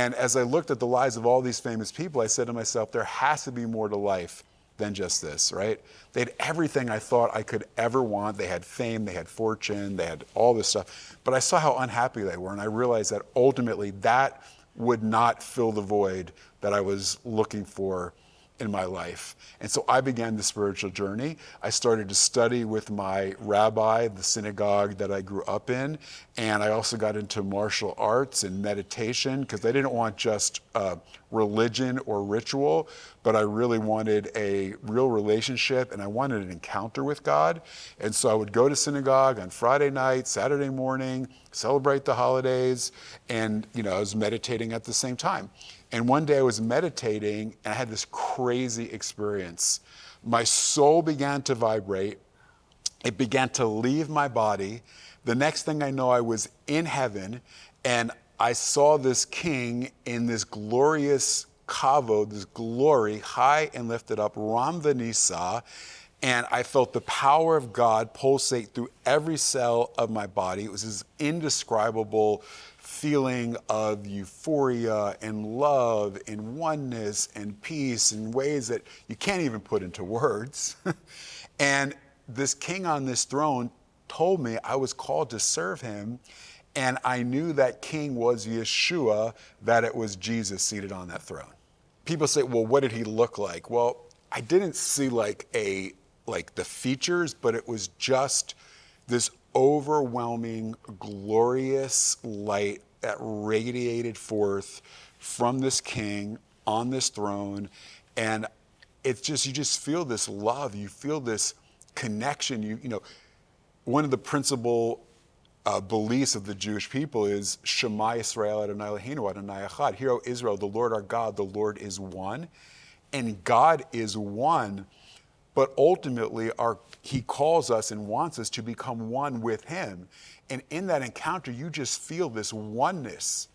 And as I looked at the lives of all these famous people, I said to myself, there has to be more to life than just this, right? They had everything I thought I could ever want. They had fame, they had fortune, they had all this stuff. But I saw how unhappy they were, and I realized that ultimately that would not fill the void that I was looking for in my life. And so I began the spiritual journey. I started to study with my rabbi, the synagogue that I grew up in, and I also got into martial arts and meditation because I didn't want just religion or ritual, but I really wanted a real relationship and I wanted an encounter with God. And so I would go to synagogue on Friday night, Saturday morning, celebrate the holidays, and I was meditating at the same time. And one day I was meditating and I had this crazy experience. My soul began to vibrate. It began to leave my body. The next thing I know, I was in heaven and I saw this king in this glorious kavod, this glory, high and lifted up, Ram Vanisa. And I felt the power of God pulsate through every cell of my body. It was this indescribable feeling of euphoria and love and oneness and peace in ways that you can't even put into words. And this king on this throne told me I was called to serve him. And I knew that king was Yeshua, that it was Jesus seated on that throne. People say, well, what did he look like? Well, I didn't see like the features, but it was just this overwhelming, glorious light that radiated forth from this king on this throne. And it's just, you just feel this love, you feel this connection. One of the principal beliefs of the Jewish people is Shema Yisrael Adonai Eloheinu Adonai Echad. Hear, O Israel, the Lord our God, the Lord is one. And God is one, but ultimately he calls us and wants us to become one with him. And in that encounter, you just feel this oneness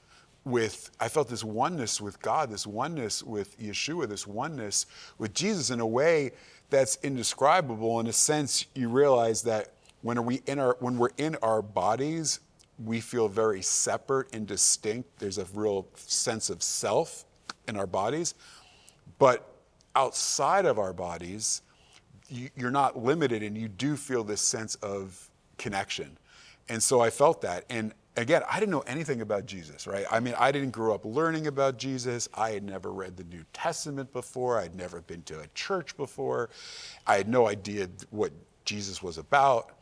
I felt this oneness with God, this oneness with Yeshua, this oneness with Jesus in a way that's indescribable. In a sense, you realize that when we're in our bodies, we feel very separate and distinct. There's a real sense of self in our bodies. But outside of our bodies, you're not limited and you do feel this sense of connection. And so I felt that. And again, I didn't know anything about Jesus, right? I mean, I didn't grow up learning about Jesus. I had never read the New Testament before. I'd never been to a church before. I had no idea what Jesus was about.